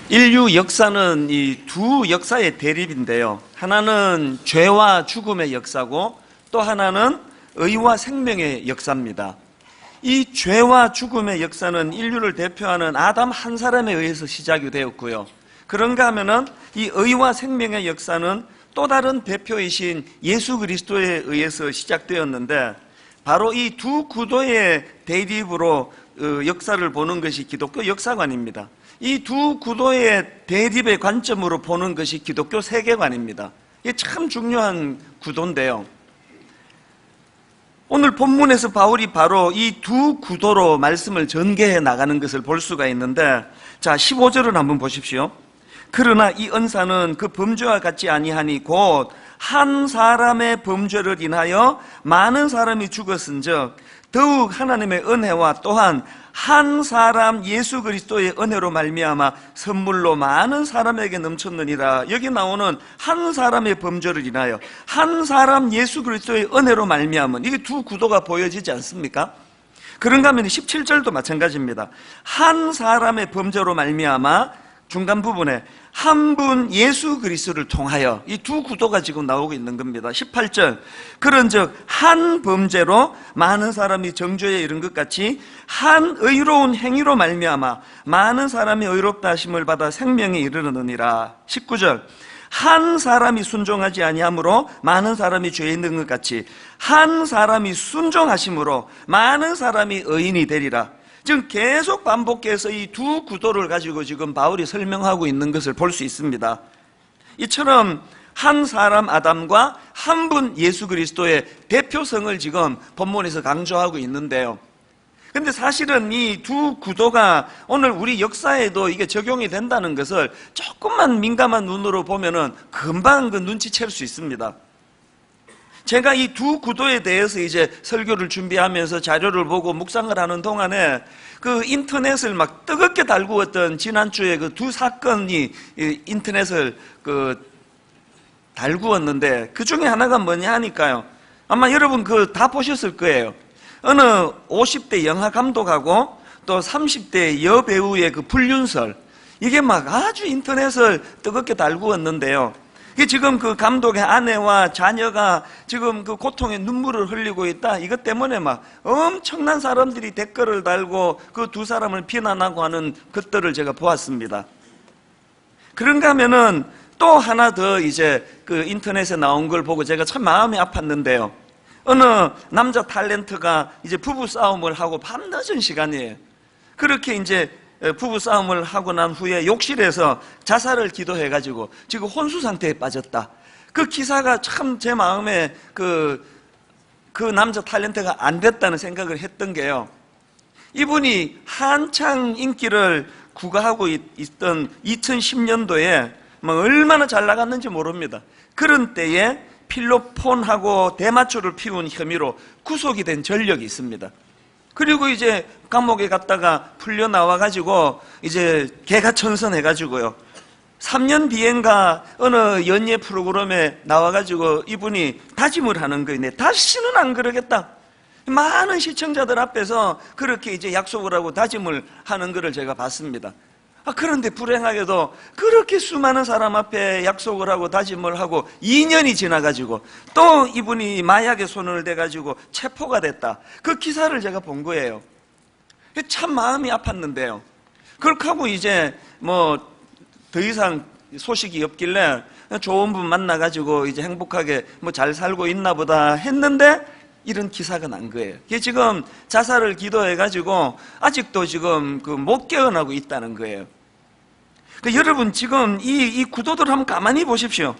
인류 역사는 이 두 역사의 대립인데요. 하나는 죄와 죽음의 역사고 또 하나는 의와 생명의 역사입니다. 이 죄와 죽음의 역사는 인류를 대표하는 아담 한 사람에 의해서 시작이 되었고요. 그런가 하면은 이 의와 생명의 역사는 또 다른 대표이신 예수 그리스도에 의해서 시작되었는데, 바로 이 두 구도의 대립으로 역사를 보는 것이 기독교 역사관입니다. 이 두 구도의 대립의 관점으로 보는 것이 기독교 세계관입니다. 이게 참 중요한 구도인데요. 오늘 본문에서 바울이 바로 이 두 구도로 말씀을 전개해 나가는 것을 볼 수가 있는데, 자 15절을 한번 보십시오. 그러나 이 은사는 그 범죄와 같지 아니하니 곧 한 사람의 범죄를 인하여 많은 사람이 죽었은즉 더욱 하나님의 은혜와 또한 한 사람 예수 그리스도의 은혜로 말미암아 선물로 많은 사람에게 넘쳤느니라. 여기 나오는 한 사람의 범죄를 인하여, 한 사람 예수 그리스도의 은혜로 말미암은, 이게 두 구도가 보여지지 않습니까? 그런가 하면 17절도 마찬가지입니다. 한 사람의 범죄로 말미암아, 중간 부분에 한 분 예수 그리스도를 통하여, 이 두 구도가 지금 나오고 있는 겁니다. 18절, 그런즉 한 범죄로 많은 사람이 정죄에 이른 것 같이 한 의로운 행위로 말미암아 많은 사람이 의롭다 하심을 받아 생명에 이르느니라. 19절, 한 사람이 순종하지 아니함으로 많은 사람이 죄에 있는 것 같이 한 사람이 순종하심으로 많은 사람이 의인이 되리라. 지금 계속 반복해서 이 두 구도를 가지고 지금 바울이 설명하고 있는 것을 볼 수 있습니다. 이처럼 한 사람 아담과 한 분 예수 그리스도의 대표성을 지금 본문에서 강조하고 있는데요. 근데 사실은 이 두 구도가 오늘 우리 역사에도 이게 적용이 된다는 것을 조금만 민감한 눈으로 보면은 금방 눈치챌 수 있습니다. 제가 이 두 구도에 대해서 이제 설교를 준비하면서 자료를 보고 묵상을 하는 동안에 그 인터넷을 막 뜨겁게 달구었던 지난주에 그 두 사건이 인터넷을 달구었는데, 그 중에 하나가 뭐냐 하니까요. 아마 여러분 다 보셨을 거예요. 어느 50대 영화 감독하고 또 30대 여배우의 그 불륜설, 이게 막 아주 인터넷을 뜨겁게 달구었는데요. 지금 그 감독의 아내와 자녀가 지금 그 고통의 눈물을 흘리고 있다, 이것 때문에 막 엄청난 사람들이 댓글을 달고 그 두 사람을 비난하고 하는 것들을 제가 보았습니다. 그런가 하면은 또 하나 더 이제 그 인터넷에 나온 걸 보고 제가 참 마음이 아팠는데요. 어느 남자 탤런트가 이제 부부 싸움을 하고 밤늦은 시간이에요. 그렇게 이제 부부 싸움을 하고 난 후에 욕실에서 자살을 기도해가지고 지금 혼수 상태에 빠졌다. 그 기사가 참 제 마음에 그 남자 탤런트가 안 됐다는 생각을 했던 게요. 이분이 한창 인기를 구가하고 있던 2010년도에 얼마나 잘 나갔는지 모릅니다. 그런 때에 필로폰하고 대마초를 피운 혐의로 구속이 된 전력이 있습니다. 그리고 이제 감옥에 갔다가 풀려 나와가지고 이제 개가천선해가지고요, 3년 뒤엔가 어느 연예 프로그램에 나와가지고 이분이 다짐을 하는 거예요. 다시는 안 그러겠다. 많은 시청자들 앞에서 그렇게 이제 약속을 하고 다짐을 하는 것을 제가 봤습니다. 그런데 불행하게도 그렇게 수많은 사람 앞에 약속을 하고 다짐을 하고 2년이 지나가지고 또 이분이 마약에 손을 대가지고 체포가 됐다. 그 기사를 제가 본 거예요. 참 마음이 아팠는데요. 그렇게 하고 이제 더 이상 소식이 없길래 좋은 분 만나가지고 이제 행복하게 잘 살고 있나 보다 했는데 이런 기사가 난 거예요. 이게 지금 자살을 기도해가지고 아직도 지금 못 깨어나고 있다는 거예요. 여러분 지금 이 구도들 한번 가만히 보십시오.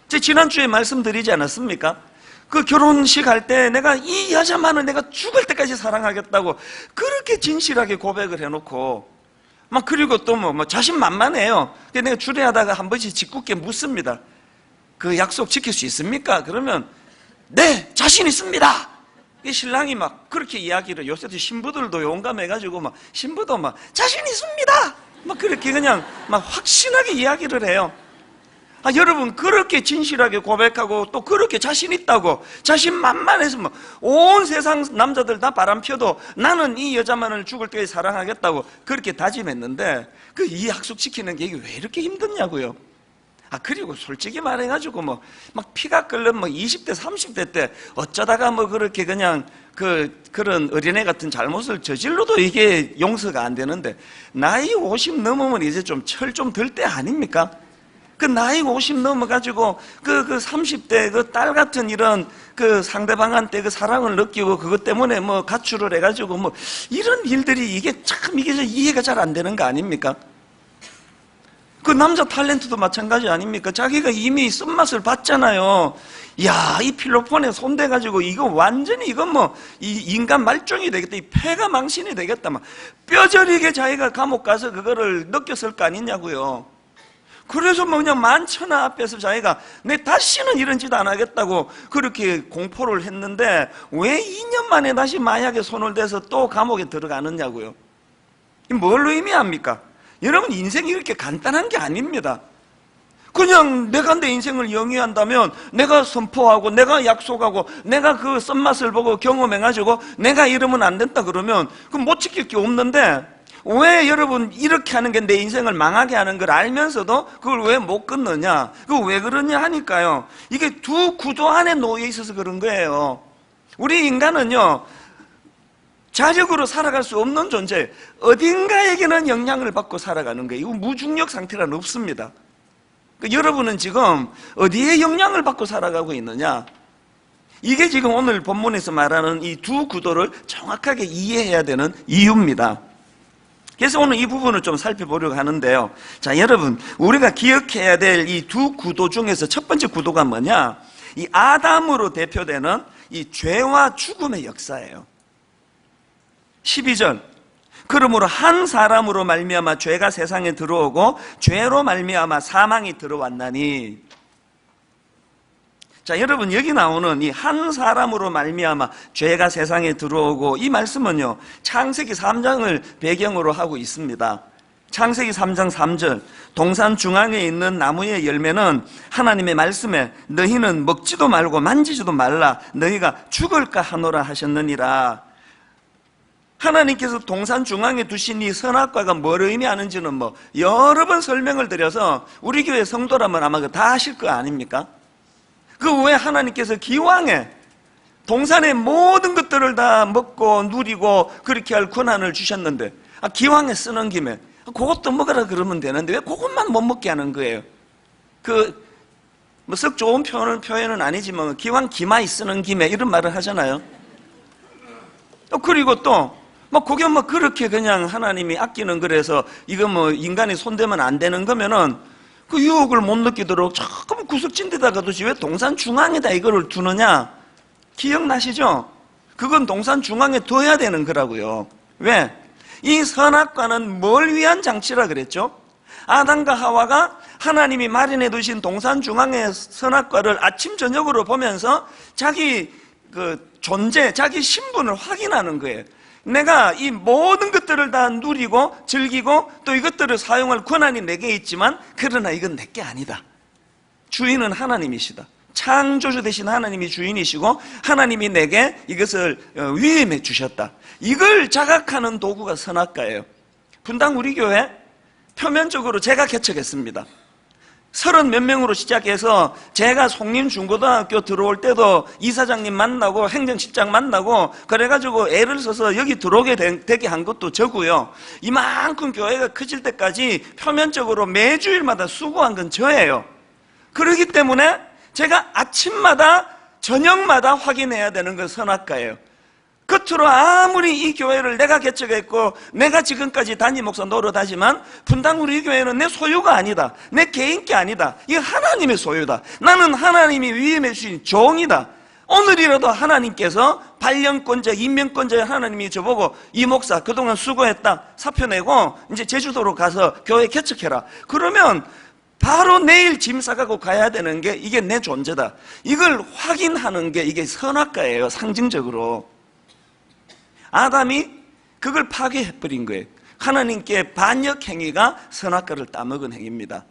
제가 지난주에 말씀드리지 않았습니까? 그 결혼식 할 때 내가 이 여자만을 내가 죽을 때까지 사랑하겠다고 그렇게 진실하게 고백을 해놓고 그리고 또 자신만만해요. 내가 주례하다가 한 번씩 짓궂게 묻습니다. 그 약속 지킬 수 있습니까? 그러면 네, 자신 있습니다. 이 신랑이 그렇게 이야기를, 요새도 신부들도 용감해가지고 신부도 자신 있습니다. 그렇게 그냥 확신하게 이야기를 해요. 여러분 그렇게 진실하게 고백하고 또 그렇게 자신 있다고 자신만만해서 뭐 온 세상 남자들 다 바람 펴도 나는 이 여자만을 죽을 때까지 사랑하겠다고 그렇게 다짐했는데 그 이 약속지키는 게 이게 왜 이렇게 힘드냐고요. 그리고 솔직히 말해가지고 뭐 막 피가 끓는 뭐 20대 30대 때 어쩌다가 뭐 그렇게 그냥 그런 어린애 같은 잘못을 저질러도 이게 용서가 안 되는데 나이 50 넘으면 이제 좀 철 좀 들 때 아닙니까? 그 나이 50 넘어가지고 그 30대 그 딸 같은 이런 그 상대방한테 그 사랑을 느끼고 그것 때문에 뭐 가출을 해가지고 뭐 이런 일들이 이게 참 이게 이해가 잘 안 되는 거 아닙니까? 그 남자 탤런트도 마찬가지 아닙니까? 자기가 이미 쓴맛을 봤잖아요. 야, 이 필로폰에 손대가지고 이거 완전히 이건 뭐 이 인간 말종이 되겠다. 이 폐가 망신이 되겠다. 막 뼈저리게 자기가 감옥 가서 그거를 느꼈을 거 아니냐고요. 그래서 뭐 그냥 만천하 앞에서 자기가 내 다시는 이런 짓 안 하겠다고 그렇게 공포를 했는데 왜 2년 만에 다시 마약에 손을 대서 또 감옥에 들어가느냐고요. 뭘 의미합니까? 여러분 인생이 이렇게 간단한 게 아닙니다. 그냥 내가 내 인생을 영위한다면 내가 선포하고 내가 약속하고 내가 그 쓴맛을 보고 경험해가지고 내가 이러면 안 된다 그러면 그럼 못 지킬 게 없는데 왜 여러분 이렇게 하는 게 내 인생을 망하게 하는 걸 알면서도 그걸 왜 못 끊느냐? 그거 왜 그러냐 하니까요. 이게 두 구도 안에 놓여 있어서 그런 거예요. 우리 인간은요 자력으로 살아갈 수 없는 존재, 어딘가에게는 영향을 받고 살아가는 거예요. 이거 무중력 상태란 없습니다. 그러니까 여러분은 지금 어디에 영향을 받고 살아가고 있느냐? 이게 지금 오늘 본문에서 말하는 이 두 구도를 정확하게 이해해야 되는 이유입니다. 그래서 오늘 이 부분을 좀 살펴보려고 하는데요. 자, 여러분, 우리가 기억해야 될 이 두 구도 중에서 첫 번째 구도가 뭐냐? 이 아담으로 대표되는 이 죄와 죽음의 역사예요. 12절. 그러므로 한 사람으로 말미암아 죄가 세상에 들어오고 죄로 말미암아 사망이 들어왔나니. 자, 여러분 여기 나오는 이 한 사람으로 말미암아 죄가 세상에 들어오고 이 말씀은요 창세기 3장을 배경으로 하고 있습니다. 창세기 3장 3절 동산 중앙에 있는 나무의 열매는 하나님의 말씀에 너희는 먹지도 말고 만지지도 말라 너희가 죽을까 하노라 하셨느니라. 하나님께서 동산 중앙에 두신 이 선악과가 뭘 의미하는지는 뭐 여러 번 설명을 드려서 우리 교회 성도라면 아마 다 아실 거 아닙니까? 그 왜 하나님께서 기왕에 동산의 모든 것들을 다 먹고 누리고 그렇게 할 권한을 주셨는데 기왕에 쓰는 김에 그것도 먹으라 그러면 되는데 왜 그것만 못 먹게 하는 거예요? 뭐 썩 좋은 표현은 아니지만 기왕 기마이 쓰는 김에 이런 말을 하잖아요. 그리고 또 뭐 그게 뭐 그렇게 그냥 하나님이 아끼는 거라서 이거 뭐 인간이 손대면 안 되는 거면은 그 유혹을 못 느끼도록 조금 구석진 데다가 두지 왜 동산 중앙에다 이거를 두느냐? 기억나시죠? 그건 동산 중앙에 둬야 되는 거라고요. 왜? 이 선악과는 뭘 위한 장치라 그랬죠? 아담과 하와가 하나님이 마련해 두신 동산 중앙의 선악과를 아침 저녁으로 보면서 자기 그 존재, 자기 신분을 확인하는 거예요. 내가 이 모든 것들을 다 누리고 즐기고 또 이것들을 사용할 권한이 내게 있지만 그러나 이건 내게 아니다. 주인은 하나님이시다. 창조주 되신 하나님이 주인이시고 하나님이 내게 이것을 위임해 주셨다. 이걸 자각하는 도구가 선악과예요. 분당 우리 교회 표면적으로 제가 개척했습니다. 30몇 명으로 시작해서 제가 송림중고등학교 들어올 때도 이사장님 만나고 행정실장 만나고 그래가지고 애를 써서 여기 들어오게 되게 한 것도 저고요. 이만큼 교회가 커질 때까지 표면적으로 매주일마다 수고한 건 저예요. 그렇기 때문에 제가 아침마다 저녁마다 확인해야 되는 건 선악과예요. 겉으로 아무리 이 교회를 내가 개척했고 내가 지금까지 담임 목사 노릇하지만 분당 우리 교회는 내 소유가 아니다. 내 개인 게 아니다. 이거 하나님의 소유다. 나는 하나님이 위임해 주신 종이다. 오늘이라도 하나님께서 발령권자, 임명권자의 하나님이 저보고 이 목사 그동안 수고했다. 사표 내고 이제 제주도로 가서 교회 개척해라. 그러면 바로 내일 짐 싸가고 가야 되는 게 이게 내 존재다. 이걸 확인하는 게 이게 선악과예요. 상징적으로. 아담이 그걸 파괴해버린 거예요. 하나님께 반역 행위가 선악과를 따먹은 행위입니다.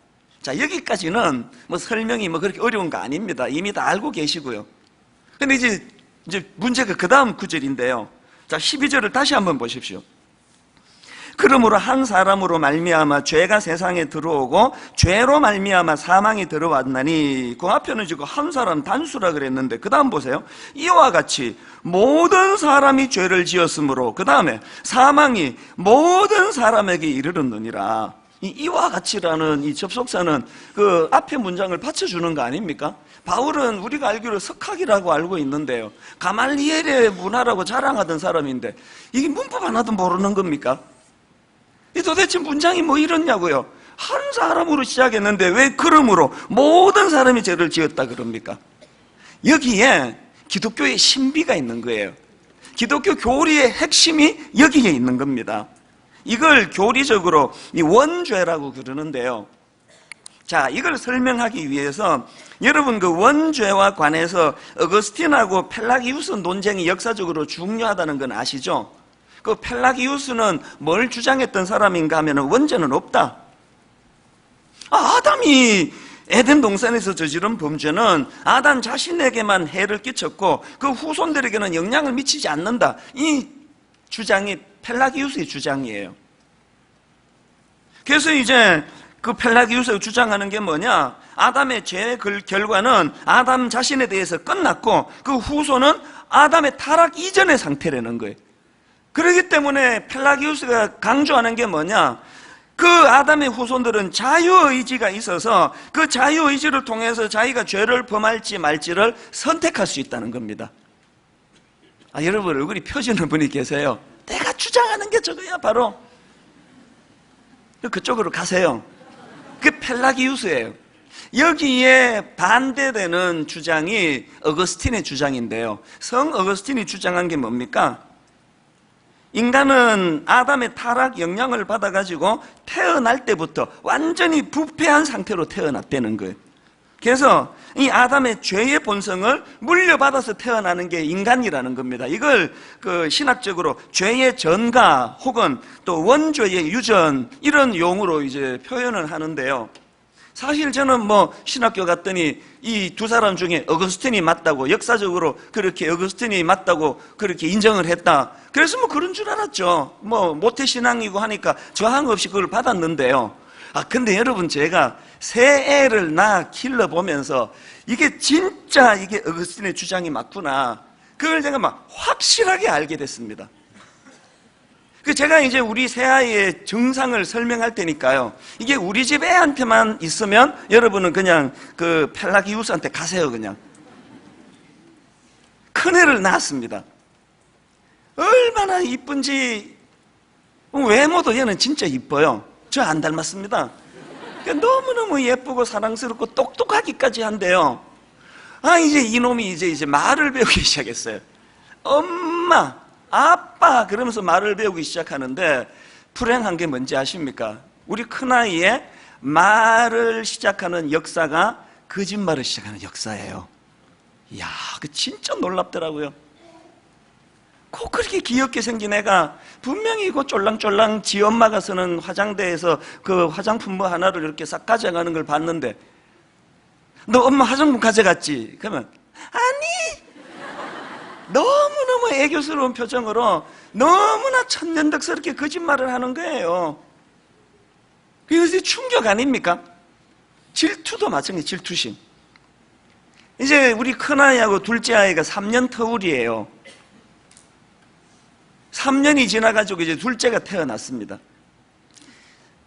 자, 여기까지는 뭐 설명이 뭐 그렇게 어려운 거 아닙니다. 이미 다 알고 계시고요. 근데 이제 문제가 그 다음 구절인데요. 자, 12절을 다시 한번 보십시오. 그러므로 한 사람으로 말미암아 죄가 세상에 들어오고 죄로 말미암아 사망이 들어왔나니, 그 앞에는 지금 한 사람 단수라 그랬는데 그 다음 보세요. 이와 같이 모든 사람이 죄를 지었으므로, 그 다음에 사망이 모든 사람에게 이르렀느니라. 이와 같이라는 이 접속사는 그 앞에 문장을 받쳐주는 거 아닙니까? 바울은 우리가 알기로 석학이라고 알고 있는데요, 가말리엘의 문화라고 자랑하던 사람인데 이게 문법 하나도 모르는 겁니까? 이 도대체 문장이 뭐 이렇냐고요? 한 사람으로 시작했는데 왜 그러므로 모든 사람이 죄를 지었다 그럽니까? 여기에 기독교의 신비가 있는 거예요. 기독교 교리의 핵심이 여기에 있는 겁니다. 이걸 교리적으로 이 원죄라고 그러는데요. 자, 이걸 설명하기 위해서 여러분 그 원죄와 관해서 어거스틴하고 펠라기우스 논쟁이 역사적으로 중요하다는 건 아시죠? 그 펠라기우스는 뭘 주장했던 사람인가 하면 원죄는 없다. 아담이 에덴 동산에서 저지른 범죄는 아담 자신에게만 해를 끼쳤고 그 후손들에게는 영향을 미치지 않는다. 이 주장이 펠라기우스의 주장이에요. 그래서 이제 그 펠라기우스가 주장하는 게 뭐냐? 아담의 죄의 결과는 아담 자신에 대해서 끝났고 그 후손은 아담의 타락 이전의 상태라는 거예요. 그렇기 때문에 펠라기우스가 강조하는 게 뭐냐? 그 아담의 후손들은 자유의지가 있어서 그 자유의지를 통해서 자기가 죄를 범할지 말지를 선택할 수 있다는 겁니다. 여러분 얼굴이 펴지는 분이 계세요. 내가 주장하는 게 저거야 바로. 그쪽으로 가세요. 그 펠라기우스예요. 여기에 반대되는 주장이 어거스틴의 주장인데요, 성 어거스틴이 주장한 게 뭡니까? 인간은 아담의 타락 영향을 받아가지고 태어날 때부터 완전히 부패한 상태로 태어났다는 거예요. 그래서 이 아담의 죄의 본성을 물려받아서 태어나는 게 인간이라는 겁니다. 이걸 그 신학적으로 죄의 전가 혹은 또 원죄의 유전, 이런 용어로 이제 표현을 하는데요. 사실 저는 뭐 신학교 갔더니 이 두 사람 중에 어거스틴이 맞다고, 역사적으로 그렇게 어거스틴이 맞다고 그렇게 인정을 했다. 그래서 뭐 그런 줄 알았죠. 뭐 모태신앙이고 하니까 저항 없이 그걸 받았는데요. 근데 여러분, 제가 새 애를 낳아 길러보면서 이게 진짜 이게 어거스틴의 주장이 맞구나, 그걸 제가 막 확실하게 알게 됐습니다. 제가 이제 우리 새아이의 증상을 설명할 테니까요, 이게 우리 집 애한테만 있으면 여러분은 그냥 그 펠라기우스한테 가세요. 그냥 큰애를 낳았습니다. 얼마나 이쁜지, 외모도 얘는 진짜 이뻐요. 저 안 닮았습니다. 너무너무 예쁘고 사랑스럽고 똑똑하기까지 한데요, 이제 이놈이 이제 말을 배우기 시작했어요. 엄마, 아빠 그러면서 말을 배우기 시작하는데 불행한 게 뭔지 아십니까? 우리 큰아이의 말을 시작하는 역사가 거짓말을 시작하는 역사예요. 이야, 그 진짜 놀랍더라고요. 꼭 그렇게 귀엽게 생긴 애가 분명히 그 쫄랑쫄랑 지 엄마가 쓰는 화장대에서 그 화장품 뭐 하나를 이렇게 싹 가져가는 걸 봤는데, 너 엄마 화장품 가져갔지? 그러면 아니, 너무너무 애교스러운 표정으로 너무나 천연덕스럽게 거짓말을 하는 거예요. 그것이 충격 아닙니까? 질투도 마찬가지, 질투심. 이제 우리 큰아이하고 둘째 아이가 3년 터울이에요. 3년이 지나가지고 이제 둘째가 태어났습니다.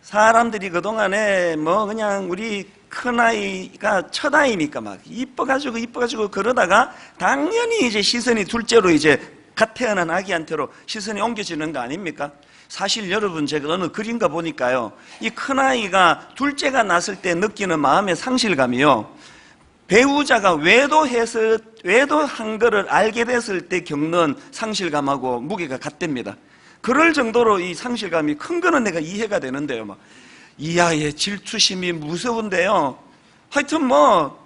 사람들이 그동안에 뭐 그냥 우리 큰아이가 첫아이니까 막 이뻐가지고 그러다가 당연히 이제 시선이 둘째로 이제 갓 태어난 아기한테로 시선이 옮겨지는 거 아닙니까? 사실 여러분, 제가 어느 글인가 보니까요, 이 큰아이가 둘째가 났을 때 느끼는 마음의 상실감이요, 배우자가 외도한 거를 알게 됐을 때 겪는 상실감하고 무게가 같답니다. 그럴 정도로 이 상실감이 큰 거는 내가 이해가 되는데요, 막 이 아이의 질투심이 무서운데요, 하여튼 뭐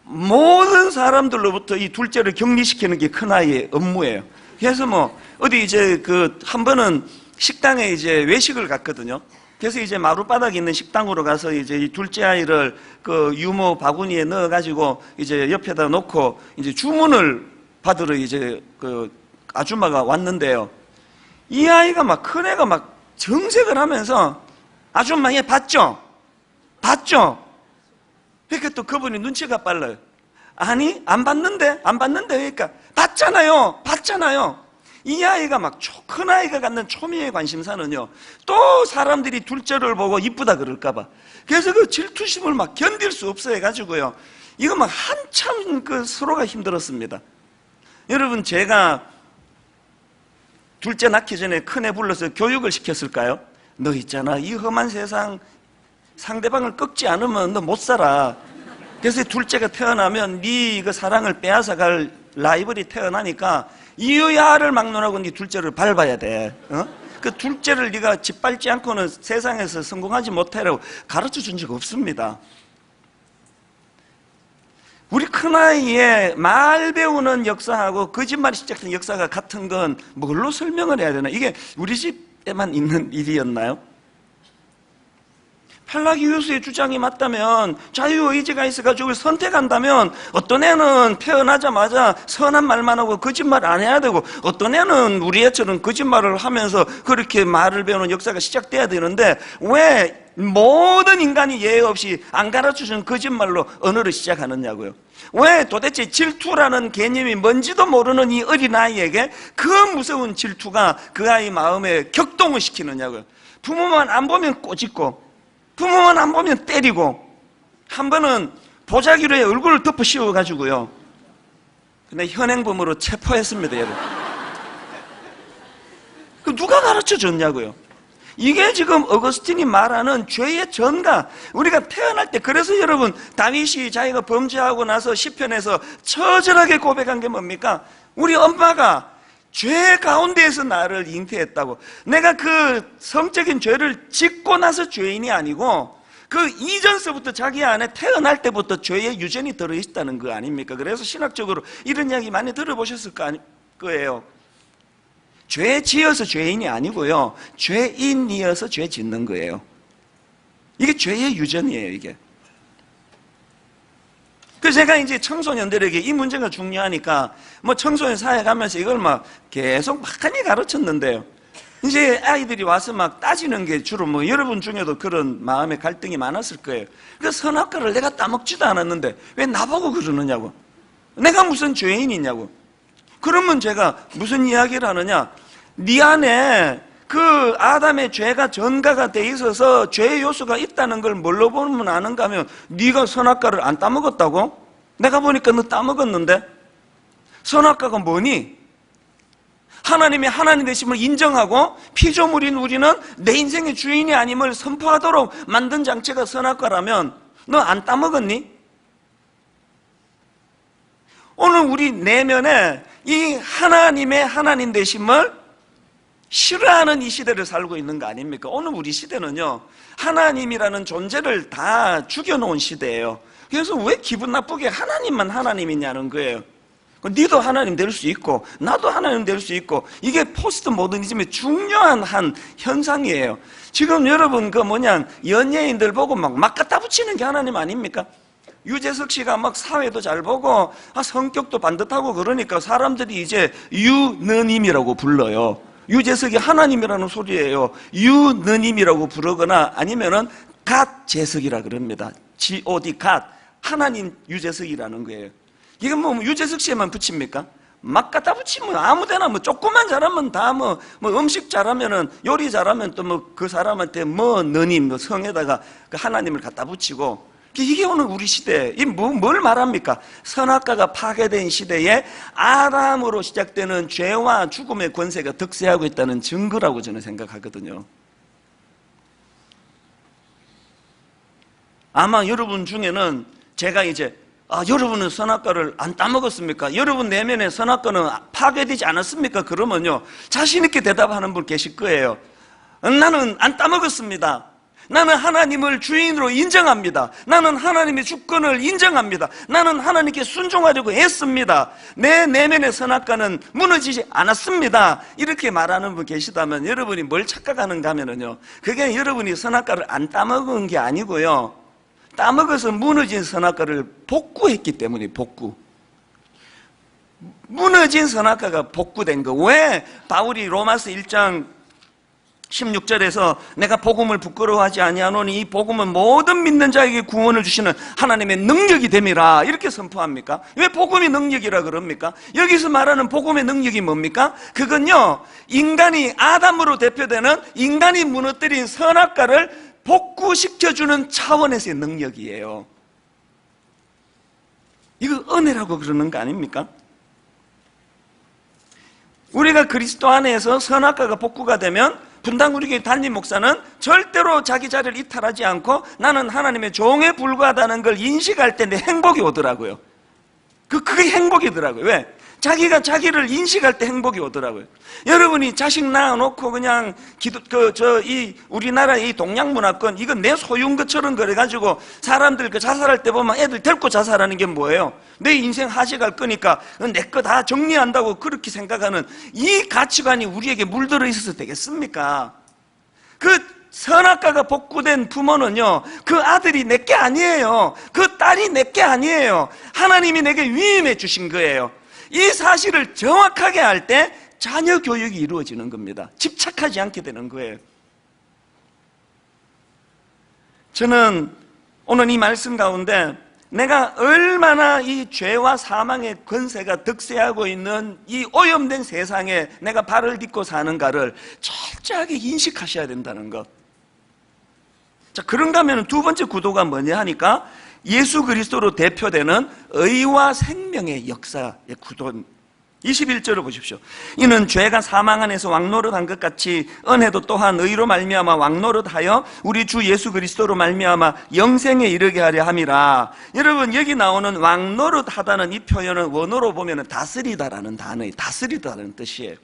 모든 사람들로부터 이 둘째를 격리시키는 게 큰아이의 업무예요. 그래서 뭐 어디 이제 한 번은 식당에 이제 외식을 갔거든요. 그래서 이제 마룻바닥에 있는 식당으로 가서 이제 이 둘째 아이를 그 유모 바구니에 넣어가지고 이제 옆에다 놓고 이제 주문을 받으러 이제 그 아줌마가 왔는데요. 이 아이가 막, 큰애가 막 정색을 하면서 아줌마 얘 봤죠? 봤죠? 그러니까 또 그분이 눈치가 빨라요. 아니, 안 봤는데? 안 봤는데? 그러니까 봤잖아요. 봤잖아요. 이 아이가 막 큰아이가 갖는 초미의 관심사는요, 또 사람들이 둘째를 보고 이쁘다 그럴까봐. 그래서 그 질투심을 막 견딜 수 없어 해가지고요, 이거 막 한참 그 서로가 힘들었습니다. 여러분, 제가 둘째 낳기 전에 큰애 불러서 교육을 시켰을까요? 너 있잖아, 이 험한 세상 상대방을 꺾지 않으면 너 못 살아. 그래서 둘째가 태어나면 네 그 사랑을 빼앗아갈 라이벌이 태어나니까 이유야를 막론하고 네 둘째를 밟아야 돼. 그 둘째를 네가 짓밟지 않고는 세상에서 성공하지 못해라고 가르쳐 준 적 없습니다. 우리 큰아이의 말 배우는 역사하고 거짓말이 시작된 역사가 같은 건 뭘로 설명을 해야 되나? 이게 우리 집에만 있는 일이었나요? 펠라기우스의 주장이 맞다면, 자유의지가 있어가지고 선택한다면, 어떤 애는 태어나자마자 선한 말만 하고 거짓말 안 해야 되고, 어떤 애는 우리 애처럼 거짓말을 하면서 그렇게 말을 배우는 역사가 시작돼야 되는데, 왜 모든 인간이 예외 없이 안 가르쳐준 거짓말로 언어를 시작하느냐고요. 왜 도대체 질투라는 개념이 뭔지도 모르는 이 어린아이에게 그 무서운 질투가 그 아이 마음에 격동을 시키느냐고요. 부모만 안 보면 꼬집고, 부모만 안 보면 때리고, 한 번은 보자기로에 얼굴을 덮어 씌워가지고요, 근데 현행범으로 체포했습니다, 여러분. 그 누가 가르쳐 줬냐고요. 이게 지금 어거스틴이 말하는 죄의 전가. 우리가 태어날 때, 그래서 여러분, 다윗이 자기가 범죄하고 나서 시편에서 처절하게 고백한 게 뭡니까? 우리 엄마가 죄 가운데에서 나를 잉태했다고. 내가 그 성적인 죄를 짓고 나서 죄인이 아니고 그 이전서부터 자기 안에 태어날 때부터 죄의 유전이 들어있다는 거 아닙니까? 그래서 신학적으로 이런 이야기 많이 들어보셨을 거예요. 죄 지어서 죄인이 아니고요, 죄인이어서 죄 짓는 거예요. 이게 죄의 유전이에요, 이게. 그래서 제가 이제 청소년들에게 이 문제가 중요하니까 뭐 청소년 사회 가면서 이걸 막 계속 많이 가르쳤는데요, 이제 아이들이 와서 막 따지는 게 주로 뭐 여러분 중에도 그런 마음의 갈등이 많았을 거예요. 그 선악과를 내가 따먹지도 않았는데 왜 나보고 그러느냐고. 내가 무슨 죄인이냐고. 그러면 제가 무슨 이야기를 하느냐, 네 안에 그 아담의 죄가 전가가 돼 있어서 죄의 요소가 있다는 걸 뭘로 보면 아는가 하면, 네가 선악과를 안 따먹었다고? 내가 보니까 너 따먹었는데? 선악과가 뭐니? 하나님의 하나님 되심을 인정하고 피조물인 우리는 내 인생의 주인이 아님을 선포하도록 만든 장치가 선악과라면 너 안 따먹었니? 오늘 우리 내면에 이 하나님의 하나님 되심을 싫어하는 이 시대를 살고 있는 거 아닙니까? 오늘 우리 시대는요, 하나님이라는 존재를 다 죽여놓은 시대예요. 그래서 왜 기분 나쁘게 하나님만 하나님이냐는 거예요. 니도 하나님 될 수 있고 나도 하나님 될 수 있고, 이게 포스트 모더니즘의 중요한 한 현상이에요. 지금 여러분 연예인들 보고 막 갖다 붙이는 게 하나님 아닙니까? 유재석 씨가 막 사회도 잘 보고 성격도 반듯하고 그러니까 사람들이 이제 유느님이라고 불러요. 유재석이 하나님이라는 소리예요. 유느님이라고 부르거나 아니면은 갓재석이라 그럽니다. God, 갓, 하나님 유재석이라는 거예요. 이건 뭐 유재석 씨에만 붙입니까? 막 갖다 붙이면 아무데나 뭐 조금만 잘하면 다 뭐 음식 잘하면은, 요리 잘하면 또 뭐 그 사람한테 뭐 너님 뭐 성에다가 그 하나님을 갖다 붙이고. 이게 오늘 우리 시대, 뭘 말합니까? 선악과가 파괴된 시대에 아담으로 시작되는 죄와 죽음의 권세가 득세하고 있다는 증거라고 저는 생각하거든요. 아마 여러분 중에는 제가 이제 여러분은 선악과를 안 따먹었습니까? 여러분 내면에 선악과는 파괴되지 않았습니까? 그러면요, 자신 있게 대답하는 분 계실 거예요. 나는 안 따먹었습니다. 나는 하나님을 주인으로 인정합니다. 나는 하나님의 주권을 인정합니다. 나는 하나님께 순종하려고 했습니다. 내 내면의 선악과는 무너지지 않았습니다. 이렇게 말하는 분 계시다면 여러분이 뭘 착각하는가 하면요, 그게 여러분이 선악과를 안 따먹은 게 아니고요, 따먹어서 무너진 선악과를 복구했기 때문에 복구. 무너진 선악과가 복구된 거. 왜 바울이 로마서 1장 16절에서 내가 복음을 부끄러워하지 아니하노니 이 복음은 모든 믿는 자에게 구원을 주시는 하나님의 능력이 됨이라 이렇게 선포합니까? 왜 복음이 능력이라 그럽니까? 여기서 말하는 복음의 능력이 뭡니까? 그건요, 인간이 아담으로 대표되는 인간이 무너뜨린 선악과를 복구시켜주는 차원에서의 능력이에요. 이거 은혜라고 그러는 거 아닙니까? 우리가 그리스도 안에서 선악과가 복구가 되면 분당 우리 교회 담임 목사는 절대로 자기 자리를 이탈하지 않고 나는 하나님의 종에 불과하다는 걸 인식할 때 내 행복이 오더라고요. 그게 행복이더라고요. 왜? 자기가 자기를 인식할 때 행복이 오더라고요. 여러분이 자식 낳아놓고 그냥 우리나라 이 동양 문화권 이건 내 소유인 것처럼 그래가지고 사람들 자살할 때 보면 애들 데리고 자살하는 게 뭐예요? 내 인생 하식할 거니까 내 거 다 정리한다고 그렇게 생각하는 이 가치관이 우리에게 물들어 있어서 되겠습니까? 그 선악과가 복구된 부모는요, 그 아들이 내게 아니에요. 그 딸이 내게 아니에요. 하나님이 내게 위임해 주신 거예요. 이 사실을 정확하게 알 때 자녀 교육이 이루어지는 겁니다. 집착하지 않게 되는 거예요. 저는 오늘 이 말씀 가운데 내가 얼마나 이 죄와 사망의 권세가 득세하고 있는 이 오염된 세상에 내가 발을 딛고 사는가를 철저하게 인식하셔야 된다는 것. 자, 그런가 하면 두 번째 구도가 뭐냐 하니까 예수 그리스도로 대표되는 의와 생명의 역사의 구도. 21절을 보십시오. 이는 죄가 사망 안에서 왕노릇한 것 같이 은혜도 또한 의로 말미암아 왕노릇하여 우리 주 예수 그리스도로 말미암아 영생에 이르게 하려 함이라. 여러분, 여기 나오는 왕노릇하다는 이 표현은 원어로 보면 다스리다라는 단어예요. 다스리다라는 뜻이에요.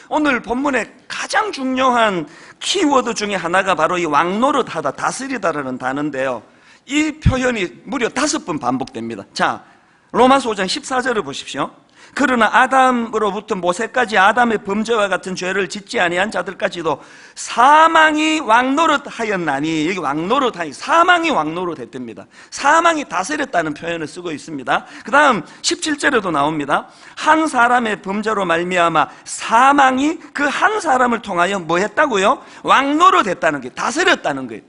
오늘 본문의 가장 중요한 키워드 중에 하나가 바로 이 왕노릇하다, 다스리다라는 단어인데요, 이 표현이 무려 5번 반복됩니다. 자, 로마서 5장 14절을 보십시오. 그러나 아담으로부터 모세까지 아담의 범죄와 같은 죄를 짓지 아니한 자들까지도 사망이 왕노릇하였나니, 여기 왕노릇하니 사망이 왕노릇했답니다. 사망이 다스렸다는 표현을 쓰고 있습니다. 그 다음 17절에도 나옵니다. 한 사람의 범죄로 말미암아 사망이 그 한 사람을 통하여 뭐 했다고요? 왕노릇했다는 게, 다스렸다는 거예요.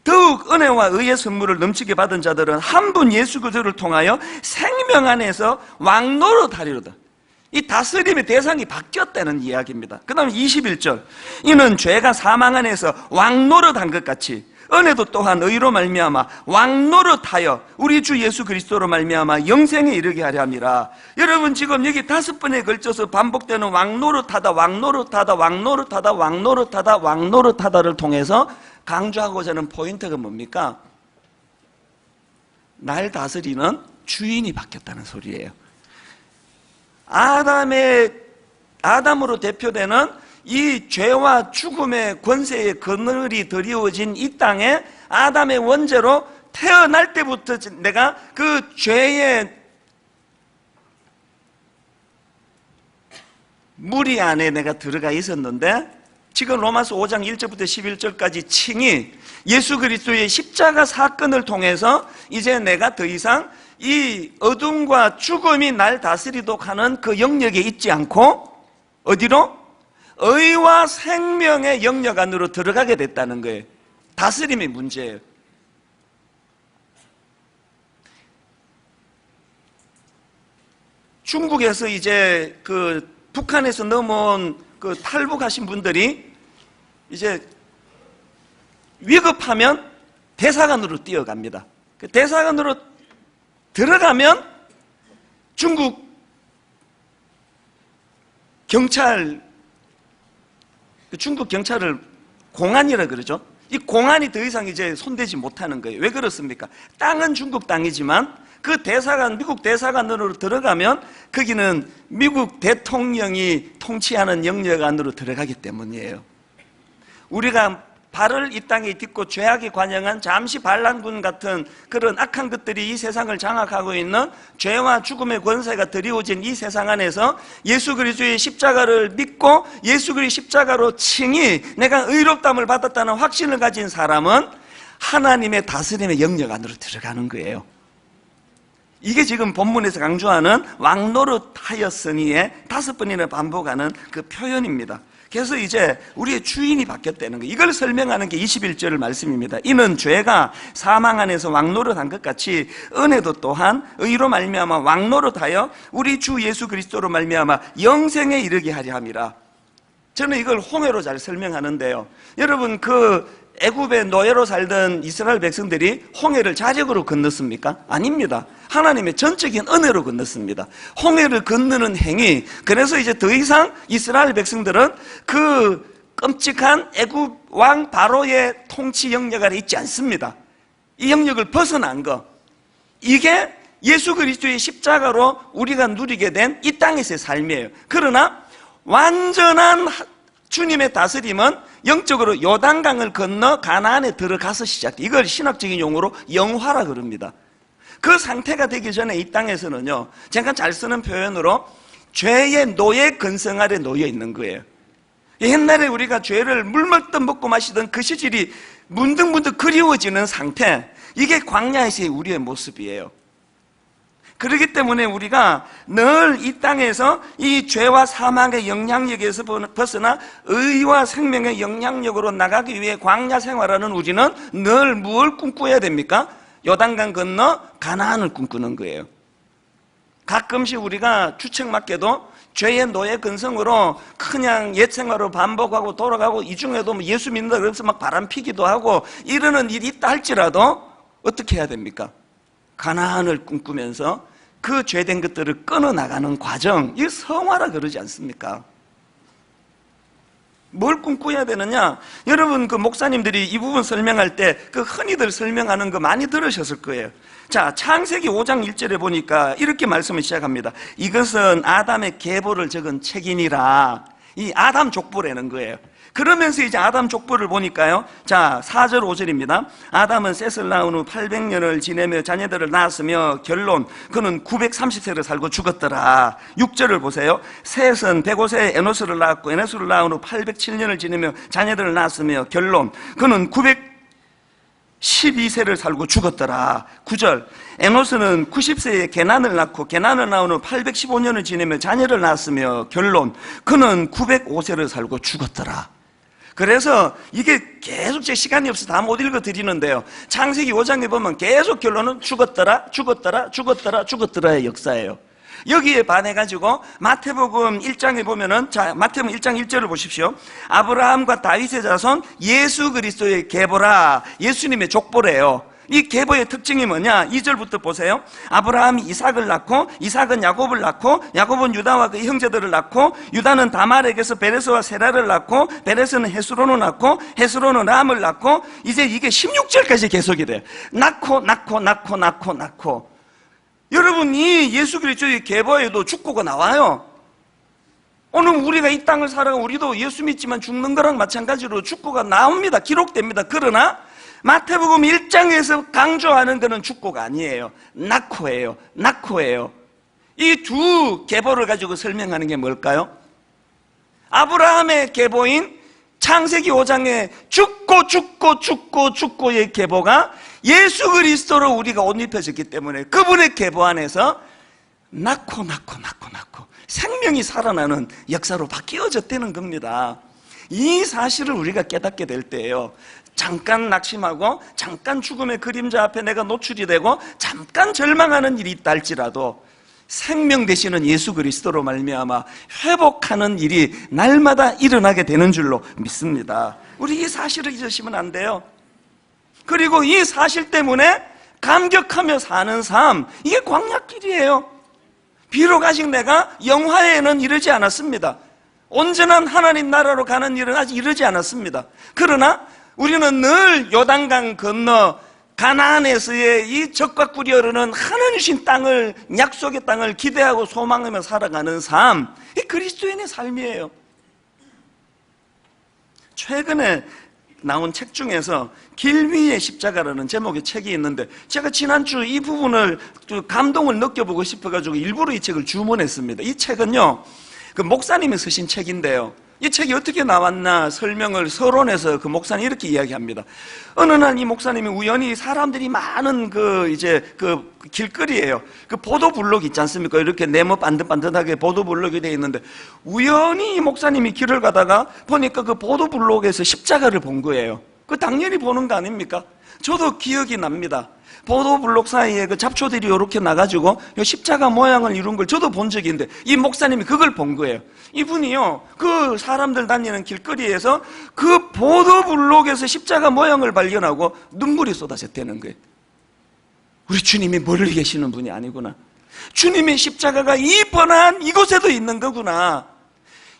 더욱 은혜와 의의 선물을 넘치게 받은 자들은 한 분 예수 그리스도를 통하여 생명 안에서 왕노릇하리로다. 이 다스림의 대상이 바뀌었다는 이야기입니다. 그 다음에 21절, 이는 죄가 사망 안에서 왕노릇한 것 같이 은혜도 또한 의로 말미암아 왕노릇하여 우리 주 예수 그리스도로 말미암아 영생에 이르게 하려 함이라. 여러분, 지금 여기 5번에 걸쳐서 반복되는 왕노릇하다, 왕노릇하다, 왕노릇하다, 왕노릇하다, 왕노릇하다를 통해서 강조하고자 하는 포인트가 뭡니까? 날 다스리는 주인이 바뀌었다는 소리예요. 아담으로 대표되는 이 죄와 죽음의 권세의 그늘이 드리워진 이 땅에 아담의 원죄로 태어날 때부터 내가 그 죄의 무리 안에 내가 들어가 있었는데, 지금 로마서 5장 1절부터 11절까지 칭이 예수 그리스도의 십자가 사건을 통해서 이제 내가 더 이상 이 어둠과 죽음이 날 다스리도록 하는 그 영역에 있지 않고 어디로? 의와 생명의 영역 안으로 들어가게 됐다는 거예요. 다스림의 문제예요. 중국에서 이제 그 북한에서 넘어온 그 탈북하신 분들이 이제 위급하면 대사관으로 뛰어갑니다. 그 대사관으로 들어가면 중국 경찰을 공안이라 그러죠. 이 공안이 더 이상 이제 손대지 못하는 거예요. 왜 그렇습니까? 땅은 중국 땅이지만 그 대사관, 미국 대사관으로 들어가면 거기는 미국 대통령이 통치하는 영역 안으로 들어가기 때문이에요. 우리가 발을 이 땅에 딛고 죄악에 관영한 잠시 반란군 같은 그런 악한 것들이 이 세상을 장악하고 있는 죄와 죽음의 권세가 드리워진 이 세상 안에서 예수 그리스도의 십자가를 믿고 예수 그리스도의 십자가로 칭히 내가 의롭다함을 받았다는 확신을 가진 사람은 하나님의 다스림의 영역 안으로 들어가는 거예요. 이게 지금 본문에서 강조하는 왕노릇하였으니의 5번이나 반복하는 그 표현입니다. 그래서 이제 우리의 주인이 바뀌었다는 거예요. 이걸 설명하는 게 21절 말씀입니다. 이는 죄가 사망 안에서 왕노릇한 것 같이 은혜도 또한 의로 말미암아 왕노릇하여 우리 주 예수 그리스도로 말미암아 영생에 이르게 하려 함이라. 저는 이걸 홍해로 잘 설명하는데요. 여러분 애굽의 노예로 살던 이스라엘 백성들이 홍해를 자력으로 건넜습니까? 아닙니다. 하나님의 전적인 은혜로 건넜습니다. 홍해를 건너는 행위, 그래서 이제 더 이상 이스라엘 백성들은 그 끔찍한 애굽 왕 바로의 통치 영역 아래 있지 않습니다. 이 영역을 벗어난 거, 이게 예수 그리스도의 십자가로 우리가 누리게 된 이 땅에서의 삶이에요. 그러나 완전한 주님의 다스림은 영적으로 요단강을 건너 가나안에 들어가서 시작돼. 이걸 신학적인 용어로 영화라 그럽니다. 그 상태가 되기 전에 이 땅에서는요, 제가 잘 쓰는 표현으로 죄의 노예 근성 아래 놓여 있는 거예요. 옛날에 우리가 죄를 물 먹든 먹고 마시던 그 시절이 문득문득 그리워지는 상태, 이게 광야에서의 우리의 모습이에요. 그렇기 때문에 우리가 늘 이 땅에서 이 죄와 사망의 영향력에서 벗어나 의와 생명의 영향력으로 나가기 위해 광야 생활하는 우리는 늘 무엇을 꿈꿔야 됩니까? 요단강 건너 가나안을 꿈꾸는 거예요. 가끔씩 우리가 주책맞게도 죄의 노예 근성으로 그냥 옛 생활을 반복하고 돌아가고, 이 중에도 뭐 예수 믿는다 그래서 막 바람 피기도 하고 이러는 일이 있다 할지라도 어떻게 해야 됩니까? 가나안을 꿈꾸면서 그 죄된 것들을 끊어나가는 과정, 이 성화라 그러지 않습니까? 뭘 꿈꿔야 되느냐? 여러분, 그 목사님들이 이 부분 설명할 때 그 흔히들 설명하는 거 많이 들으셨을 거예요. 자, 창세기 5장 1절에 보니까 이렇게 말씀을 시작합니다. 이것은 아담의 계보를 적은 책이니라. 이 아담 족보라는 거예요. 그러면서 이제 아담 족보를 보니까요, 자 4절 5절입니다. 아담은 셋을 낳은 후 800년을 지내며 자녀들을 낳았으며 결론 그는 930세를 살고 죽었더라. 6절을 보세요. 셋은 105세에 에노스를 낳았고 에노스를 낳은 후 807년을 지내며 자녀들을 낳았으며 결론 그는 912세를 살고 죽었더라. 9절 에노스는 90세에 게난을 낳고 게난을 낳은 후 815년을 지내며 자녀를 낳았으며 결론 그는 905세를 살고 죽었더라. 그래서 이게 계속 제 시간이 없어서 다 못 읽어 드리는데요, 창세기 5장에 보면 계속 결론은 죽었더라 죽었더라 죽었더라 죽었더라의 역사예요. 여기에 반해가지고 마태복음 1장에 보면은, 자 마태복음 1장 1절을 보십시오. 아브라함과 다윗의 자손 예수 그리스도의 계보라. 예수님의 족보래요. 이 계보의 특징이 뭐냐? 2절부터 보세요. 아브라함이 이삭을 낳고 이삭은 야곱을 낳고 야곱은 유다와 그 형제들을 낳고 유다는 다말에게서 베레스와 세라를 낳고 베레스는 헤스론을 낳고 헤스론은 람을 낳고, 이제 이게 16절까지 계속이 돼요. 낳고 여러분, 이 예수 그리스도의 계보에도 죽고가 나와요. 오늘 우리가 이 땅을 살아가 우리도 예수 믿지만 죽는 거랑 마찬가지로 죽고가 나옵니다. 기록됩니다. 그러나 마태복음 1장에서 강조하는 것은 죽고가 아니에요. 낙호예요. 이 두 계보를 가지고 설명하는 게 뭘까요? 아브라함의 계보인 창세기 5장의 죽고의 계보가 예수 그리스도로 우리가 옷 입혀졌기 때문에 그분의 계보 안에서 낳고 생명이 살아나는 역사로 바뀌어졌다는 겁니다. 이 사실을 우리가 깨닫게 될 때예요, 잠깐 낙심하고 잠깐 죽음의 그림자 앞에 내가 노출이 되고 잠깐 절망하는 일이 있다 할지라도 생명 되시는 예수 그리스도로 말미암아 회복하는 일이 날마다 일어나게 되는 줄로 믿습니다. 우리 이 사실을 잊으시면 안 돼요. 그리고 이 사실 때문에 감격하며 사는 삶, 이게 광야길이에요. 비록 아직 내가 영화에는 이르지 않았습니다. 온전한 하나님 나라로 가는 일은 아직 이르지 않았습니다. 그러나 우리는 늘 요단강 건너 가나안에서의 이 적과 꿀이 흐르는 하나님 주신 땅을, 약속의 땅을 기대하고 소망하며 살아가는 삶, 이 그리스도인의 삶이에요. 최근에 나온 책 중에서 길 위의 십자가라는 제목의 책이 있는데, 제가 지난주 이 부분을 감동을 느껴보고 싶어가지고 일부러 이 책을 주문했습니다. 이 책은요, 그 목사님이 쓰신 책인데요, 이 책이 어떻게 나왔나 설명을 서론에서 그 목사님이 이렇게 이야기합니다. 어느 날 이 목사님이 우연히 사람들이 많은 그 길거리에요, 그 보도블록 있지 않습니까? 이렇게 네모 반듯반듯하게 보도블록이 되어 있는데, 우연히 이 목사님이 길을 가다가 보니까 그 보도블록에서 십자가를 본 거예요. 그 당연히 보는 거 아닙니까? 저도 기억이 납니다. 보도블록 사이에 그 잡초들이 이렇게 나가지고 십자가 모양을 이룬 걸 저도 본 적이 있는데, 이 목사님이 그걸 본 거예요. 이분이요, 그 사람들 다니는 길거리에서 그 보도블록에서 십자가 모양을 발견하고 눈물이 쏟아졌다는 거예요. 우리 주님이 멀리 계시는 분이 아니구나. 주님의 십자가가 이 뻔한 이곳에도 있는 거구나.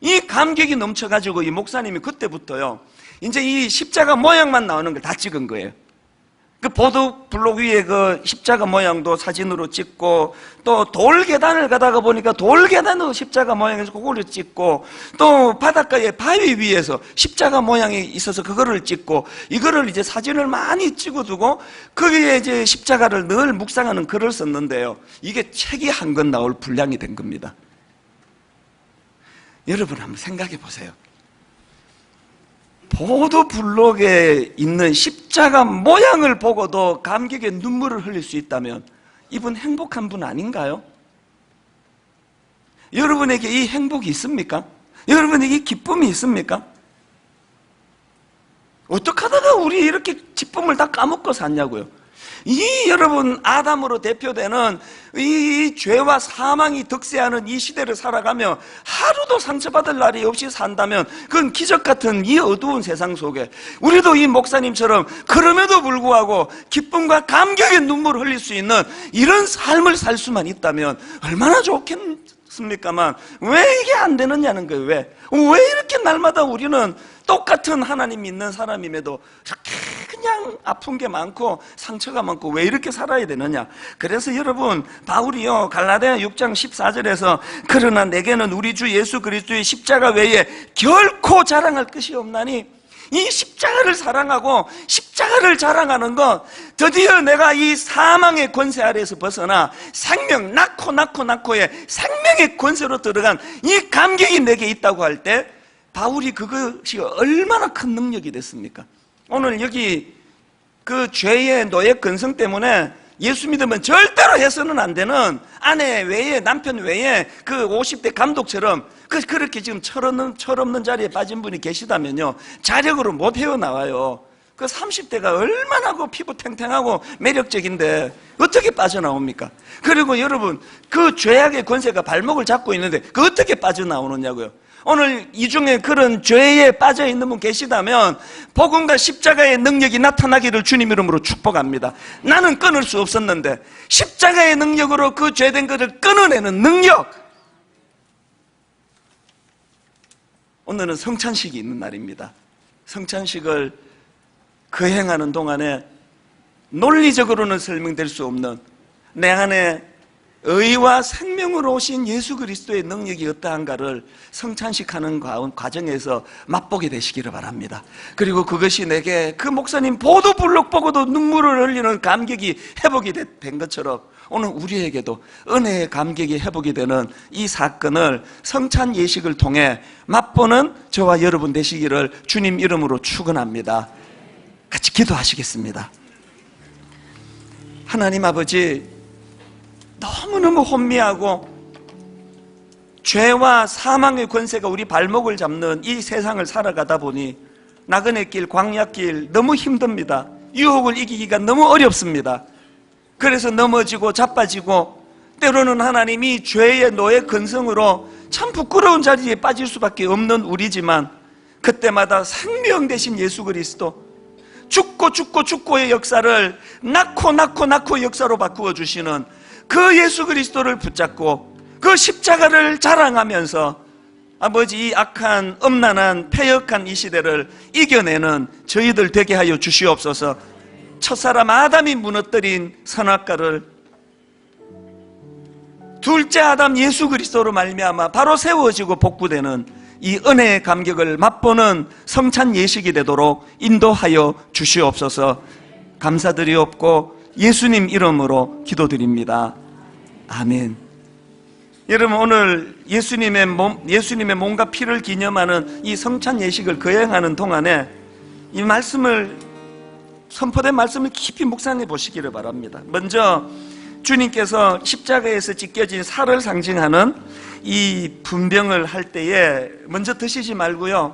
이 감격이 넘쳐가지고 이 목사님이 그때부터요, 이제 이 십자가 모양만 나오는 걸 다 찍은 거예요. 그 보도블록 위에 그 십자가 모양도 사진으로 찍고, 또 돌계단을 가다가 보니까 돌계단으로 십자가 모양에서 그거를 찍고, 또 바닷가에 바위 위에서 십자가 모양이 있어서 그거를 찍고, 이거를 이제 사진을 많이 찍어두고 거기에 이제 십자가를 늘 묵상하는 글을 썼는데요, 이게 책이 한 권 나올 분량이 된 겁니다. 여러분 한번 생각해 보세요. 보도블록에 있는 십자가 모양을 보고도 감격의 눈물을 흘릴 수 있다면 이분 행복한 분 아닌가요? 여러분에게 이 행복이 있습니까? 여러분에게 이 기쁨이 있습니까? 어떻게 하다가 우리 이렇게 기쁨을 다 까먹고 샀냐고요. 이 여러분 아담으로 대표되는 이 죄와 사망이 득세하는 이 시대를 살아가며 하루도 상처받을 날이 없이 산다면 그건 기적 같은 이 어두운 세상 속에 우리도 이 목사님처럼 그럼에도 불구하고 기쁨과 감격의 눈물을 흘릴 수 있는 이런 삶을 살 수만 있다면 얼마나 좋겠습니까만, 왜 이게 안 되느냐는 거예요. 왜 이렇게 날마다 우리는 똑같은 하나님 믿는 사람임에도 이렇게 그냥 아픈 게 많고 상처가 많고 왜 이렇게 살아야 되느냐. 그래서 여러분, 바울이요, 갈라디아 6장 14절에서 그러나 내게는 우리 주 예수 그리스도의 십자가 외에 결코 자랑할 것이 없나니, 이 십자가를 사랑하고 십자가를 자랑하는 것, 드디어 내가 이 사망의 권세 아래에서 벗어나 생명, 낳고의 생명의 권세로 들어간 이 감격이 내게 있다고 할 때 바울이 그것이 얼마나 큰 능력이 됐습니까? 오늘 여기 그 죄의 노예 근성 때문에 예수 믿으면 절대로 해서는 안 되는 아내 외에, 남편 외에 그 50대 감독처럼 그렇게 지금 철없는 자리에 빠진 분이 계시다면요, 자력으로 못 헤어나와요. 그 30대가 얼마나 그 피부 탱탱하고 매력적인데 어떻게 빠져나옵니까? 그리고 여러분, 그 죄악의 권세가 발목을 잡고 있는데 그 어떻게 빠져나오느냐고요. 오늘 이 중에 그런 죄에 빠져있는 분 계시다면 복음과 십자가의 능력이 나타나기를 주님 이름으로 축복합니다. 나는 끊을 수 없었는데 십자가의 능력으로 그 죄된 것을 끊어내는 능력. 오늘은 성찬식이 있는 날입니다. 성찬식을 거행하는 동안에 논리적으로는 설명될 수 없는 내 안에 의와 생명으로 오신 예수 그리스도의 능력이 어떠한가를 성찬식하는 과정에서 맛보게 되시기를 바랍니다. 그리고 그것이 내게 그 목사님 보도블록 보고도 눈물을 흘리는 감격이 회복이 된 것처럼 오늘 우리에게도 은혜의 감격이 회복이 되는 이 사건을 성찬 예식을 통해 맛보는 저와 여러분 되시기를 주님 이름으로 축원합니다. 같이 기도하시겠습니다. 하나님 아버지, 너무너무 혼미하고 죄와 사망의 권세가 우리 발목을 잡는 이 세상을 살아가다 보니 나그네 길, 광야길 너무 힘듭니다. 유혹을 이기기가 너무 어렵습니다. 그래서 넘어지고 자빠지고 때로는 하나님이 죄의 노예 근성으로 참 부끄러운 자리에 빠질 수밖에 없는 우리지만 그때마다 생명 되신 예수 그리스도, 죽고의 역사를 낳고 역사로 바꾸어 주시는 그 예수 그리스도를 붙잡고 그 십자가를 자랑하면서 아버지, 이 악한 음란한 패역한 이 시대를 이겨내는 저희들 되게 하여 주시옵소서. 첫사람 아담이 무너뜨린 선악과를 둘째 아담 예수 그리스도로 말미암아 바로 세워지고 복구되는 이 은혜의 감격을 맛보는 성찬 예식이 되도록 인도하여 주시옵소서. 감사드리옵고 예수님 이름으로 기도드립니다. 아멘. 여러분, 오늘 예수님의 몸과 피를 기념하는 이 성찬 예식을 거행하는 동안에 이 말씀을, 선포된 말씀을 깊이 묵상해 보시기를 바랍니다. 먼저 주님께서 십자가에서 찢겨진 살을 상징하는 이 분병을 할 때에 먼저 드시지 말고요,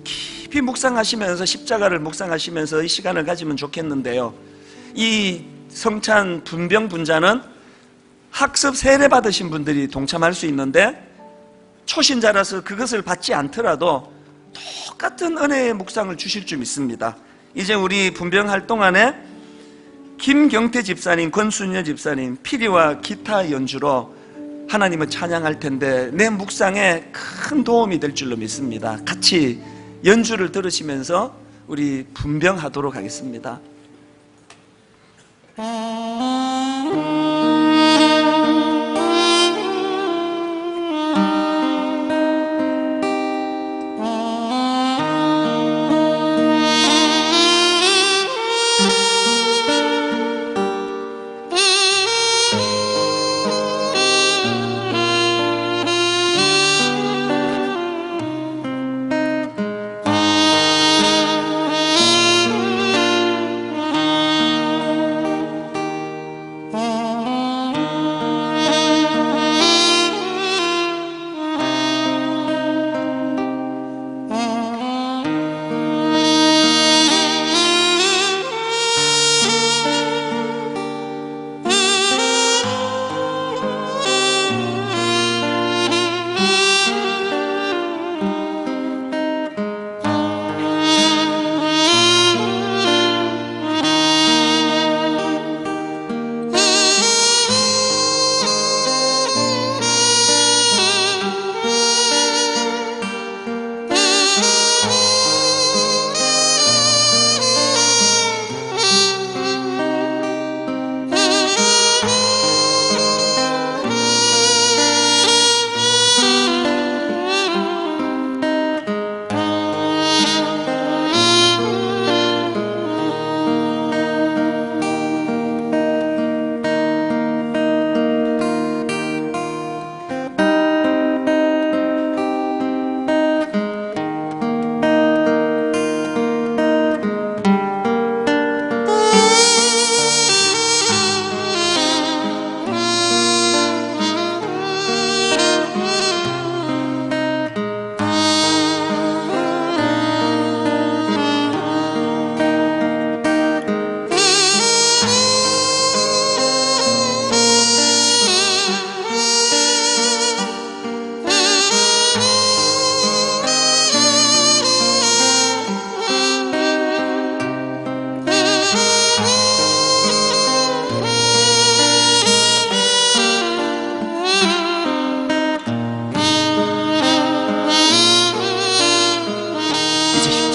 깊이 묵상하시면서, 십자가를 묵상하시면서 이 시간을 가지면 좋겠는데요, 이 성찬 분병 분자는 학습 세례 받으신 분들이 동참할 수 있는데, 초신자라서 그것을 받지 않더라도 똑같은 은혜의 묵상을 주실 줄 믿습니다. 이제 우리 분병할 동안에 김경태 집사님, 권순여 집사님 피리와 기타 연주로 하나님을 찬양할 텐데 내 묵상에 큰 도움이 될 줄로 믿습니다. 같이 연주를 들으시면서 우리 분병하도록 하겠습니다.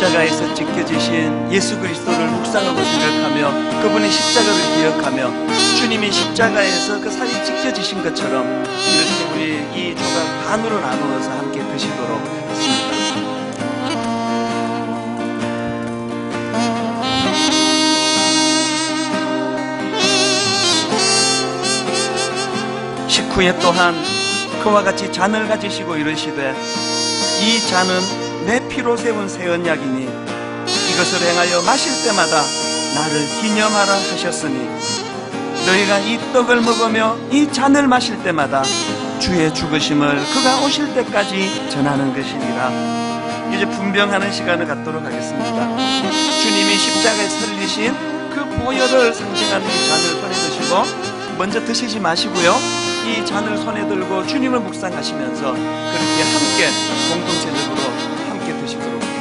십자가에서 찢겨지신 예수 그리스도를 묵상하고 생각하며 그분의 십자가를 기억하며 주님이 십자가에서 그 살이 찢겨지신 것처럼 이렇게 우리 이 조각 반으로 나누어서 함께 드시도록 하겠습니다. 식후에 또한 그와 같이 잔을 가지시고 이르시되 이 잔은 내 피로 세운 새 언약이니 이것을 행하여 마실 때마다 나를 기념하라 하셨으니 너희가 이 떡을 먹으며 이 잔을 마실 때마다 주의 죽으심을 그가 오실 때까지 전하는 것이니라. 이제 분병하는 시간을 갖도록 하겠습니다. 주님이 십자가에 설리신 그 보혈을 상징하는 이 잔을 꺼내 드시고 먼저 드시지 마시고요, 이 잔을 손에 들고 주님을 묵상하시면서 그렇게 함께 공동체적으로 함께 드시도록 하겠습니다.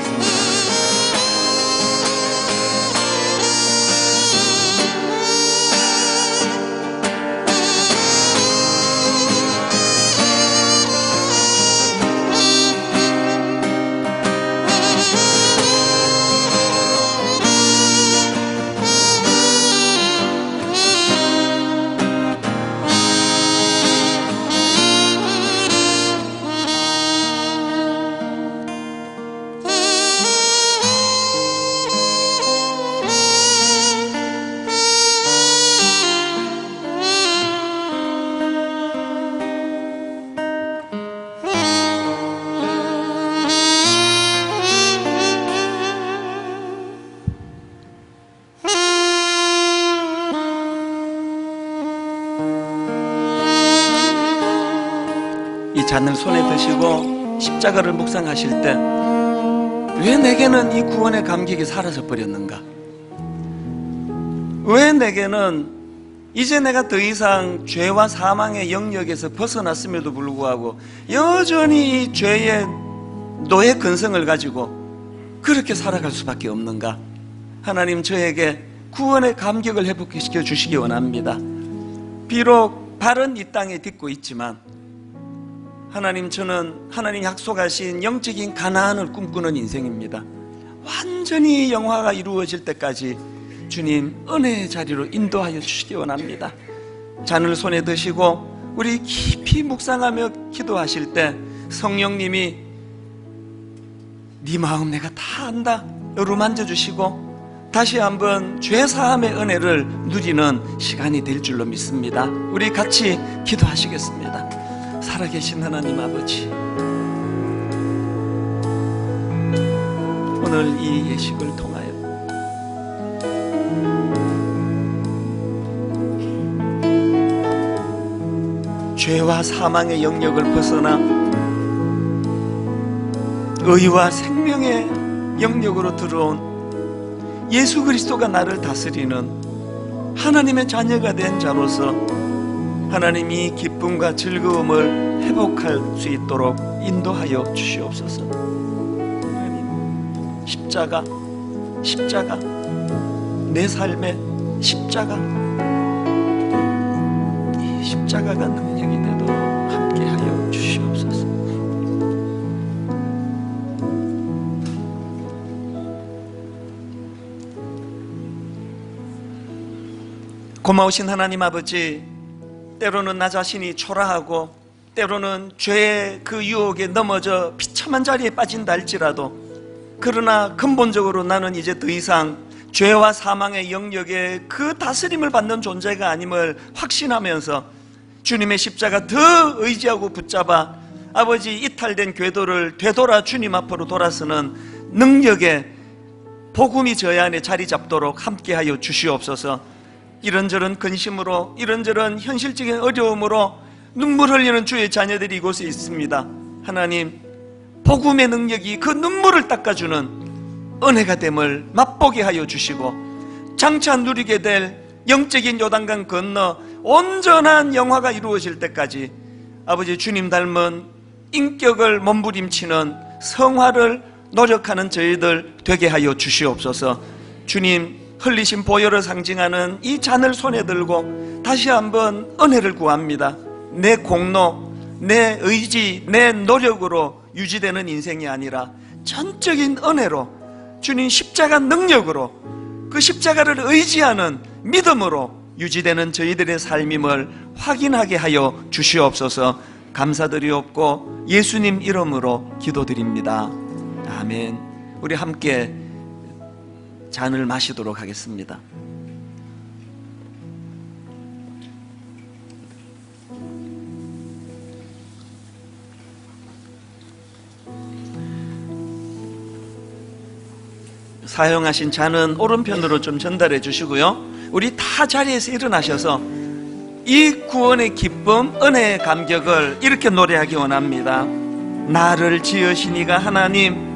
잔을 손에 드시고 십자가를 묵상하실 때 왜 내게는 이 구원의 감격이 사라져 버렸는가? 왜 내게는 이제 내가 더 이상 죄와 사망의 영역에서 벗어났음에도 불구하고 여전히 이 죄의 노예 근성을 가지고 그렇게 살아갈 수밖에 없는가? 하나님, 저에게 구원의 감격을 회복시켜 주시기 원합니다. 비록 발은 이 땅에 딛고 있지만 하나님, 저는 하나님 약속하신 영적인 가나안을 꿈꾸는 인생입니다. 완전히 영화가 이루어질 때까지 주님 은혜의 자리로 인도하여 주시기 원합니다. 잔을 손에 드시고 우리 깊이 묵상하며 기도하실 때 성령님이 네 마음 내가 다 안다 어루만져 주시고 다시 한번 죄사함의 은혜를 누리는 시간이 될 줄로 믿습니다. 우리 같이 기도하시겠습니다. 살아계신 하나님 아버지, 오늘 이 예식을 통하여 죄와 사망의 영역을 벗어나 의와 생명의 영역으로 들어온 예수 그리스도가 나를 다스리는 하나님의 자녀가 된 자로서 하나님이 기쁨과 즐거움을 회복할 수 있도록 인도하여 주시옵소서. 하나님, 십자가, 내 삶의 십자가, 이 십자가가 능력이 되도록 함께하여 주시옵소서. 고마우신 하나님 아버지, 때로는 나 자신이 초라하고 때로는 죄의 그 유혹에 넘어져 비참한 자리에 빠진다 할지라도, 그러나 근본적으로 나는 이제 더 이상 죄와 사망의 영역에 그 다스림을 받는 존재가 아님을 확신하면서 주님의 십자가 더 의지하고 붙잡아 아버지 이탈된 궤도를 되돌아 주님 앞으로 돌아서는 능력의 복음이 저희 안에 자리 잡도록 함께하여 주시옵소서. 이런저런 근심으로, 이런저런 현실적인 어려움으로 눈물 흘리는 주의 자녀들이 이곳에 있습니다. 하나님, 복음의 능력이 그 눈물을 닦아주는 은혜가 됨을 맛보게 하여 주시고, 장차 누리게 될 영적인 요단강 건너 온전한 영화가 이루어질 때까지 아버지 주님 닮은 인격을 몸부림치는 성화를 노력하는 저희들 되게 하여 주시옵소서. 주님, 흘리신 보혈을 상징하는 이 잔을 손에 들고 다시 한번 은혜를 구합니다. 내 공로, 내 의지, 내 노력으로 유지되는 인생이 아니라 전적인 은혜로 주님 십자가 능력으로 그 십자가를 의지하는 믿음으로 유지되는 저희들의 삶임을 확인하게 하여 주시옵소서. 감사드리옵고 예수님 이름으로 기도드립니다. 아멘. 우리 함께 잔을 마시도록 하겠습니다. 사용하신 잔은 오른편으로 좀 전달해 주시고요. 우리 다 자리에서 일어나셔서 이 구원의 기쁨, 은혜의 감격을 이렇게 노래하기 원합니다. 나를 지으신 이가 하나님,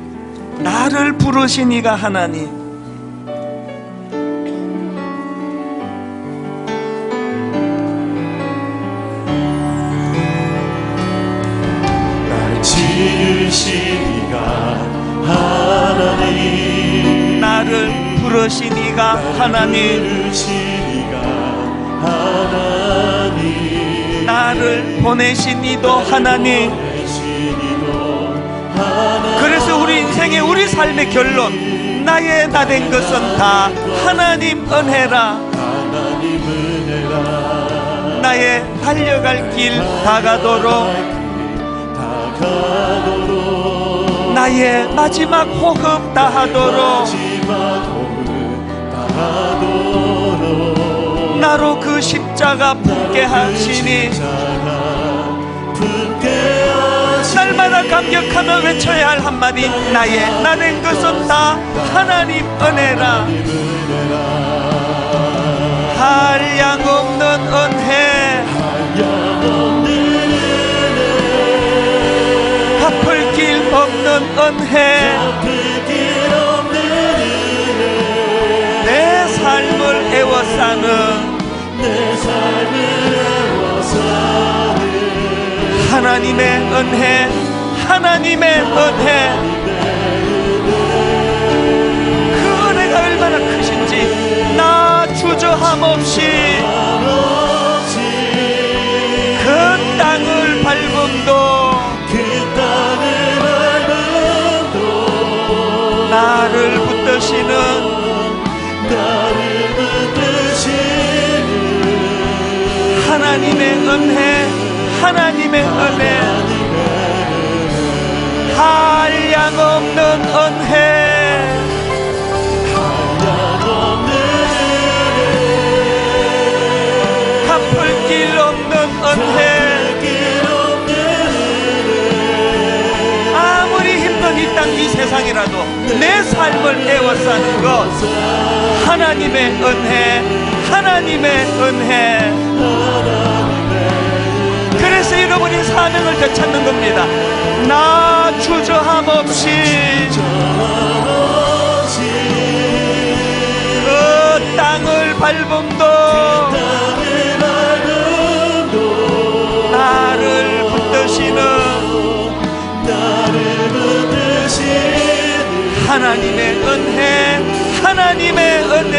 나를 부르신 이가 하나님, 지으시니가 하나님, 나를 부르시니가 하나님, 나를 보내시니도 하나님. 그래서 우리 인생의 우리 삶의 결론, 나의 나 된 것은 다 하나님 은혜라. 나의 달려갈 길 다가도록, 나의 마지막 호흡 다하도록, 나로 그 십자가 붙게 하시니 날마다 감격하며 외쳐야 할 한마디, 나의 나 된 것은 다 하나님 은혜라. 한량없는 은혜, 은혜, 내 삶을 애워싸는 하나님의 은혜, 하나님의 은혜, 그 은혜가 얼마나 크신지 나 주저함 없이 그 땅을 밟음도 나를 붙드시는 하나님의 은혜, 하나님의 은혜, 한량없는 은혜, 갚을 길 없는 은혜, 아무리 힘든 이 땅 이 세상이라도 내 삶을 애워싸는 것, 하나님의 은혜, 하나님의 은혜. 그래서 여러분이 사명을 되찾는 겁니다. 나 주저함 없이 그 땅을 밟음도 나를 붙드시는 하나님의 은혜, 하나님의 은혜.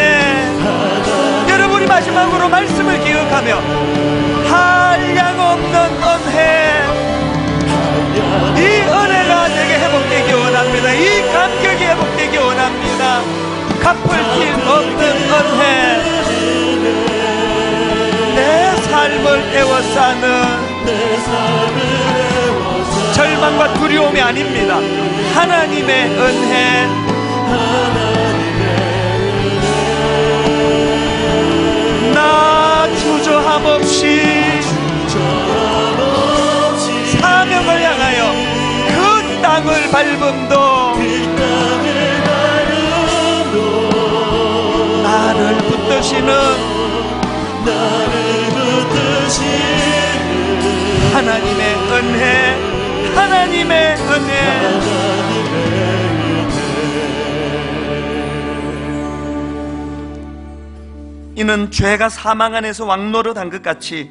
여러분이 마지막으로 말씀을 기억하며 한량없는 은혜, 이 은혜가 내게 회복되기 원합니다. 이 감격이 회복되기 원합니다. 갚을 길 없는 은혜, 내 삶을 애워싸는 절망과 두려움이 아닙니다. 하나님의 은혜, 나 주저함 없이 사명을 향하여 그 땅을 밟음도 나를 붙드시는 하나님의 은혜, 하나님의 은혜. 이는 죄가 사망 안에서 왕노릇한 것 같이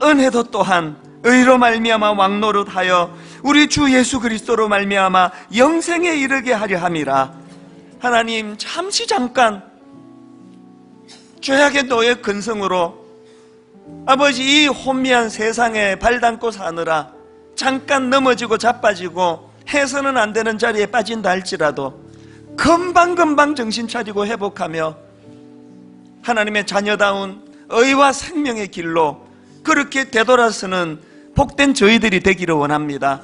은혜도 또한 의로 말미암아 왕노릇하여 우리 주 예수 그리스도로 말미암아 영생에 이르게 하려 함이라. 하나님, 잠깐 죄악의 노예 근성으로 아버지 이 혼미한 세상에 발담고 사느라 잠깐 넘어지고 자빠지고 해서는 안 되는 자리에 빠진다 할지라도 금방금방 정신 차리고 회복하며 하나님의 자녀다운 의와 생명의 길로 그렇게 되돌아서는 복된 저희들이 되기를 원합니다.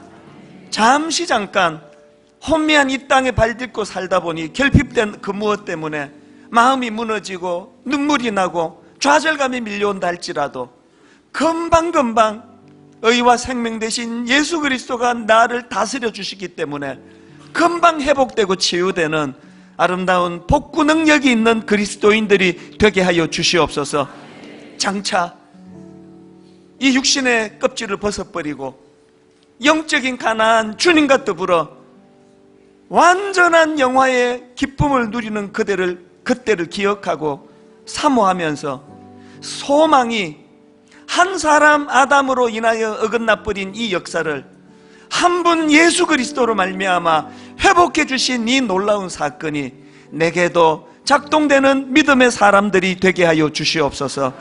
잠깐 혼미한 이 땅에 발딛고 살다 보니 결핍된 그 무엇 때문에 마음이 무너지고 눈물이 나고 좌절감이 밀려온다 할지라도 금방금방 의와 생명 되신 예수 그리스도가 나를 다스려 주시기 때문에 금방 회복되고 치유되는 아름다운 복구 능력이 있는 그리스도인들이 되게 하여 주시옵소서. 장차 이 육신의 껍질을 벗어버리고 영적인 가나안 주님과 더불어 완전한 영화의 기쁨을 누리는 그때를 기억하고 사모하면서 소망이 한 사람 아담으로 인하여 어긋나버린 이 역사를 한 분 예수 그리스도로 말미암아 회복해 주신 이 놀라운 사건이 내게도 작동되는 믿음의 사람들이 되게 하여 주시옵소서.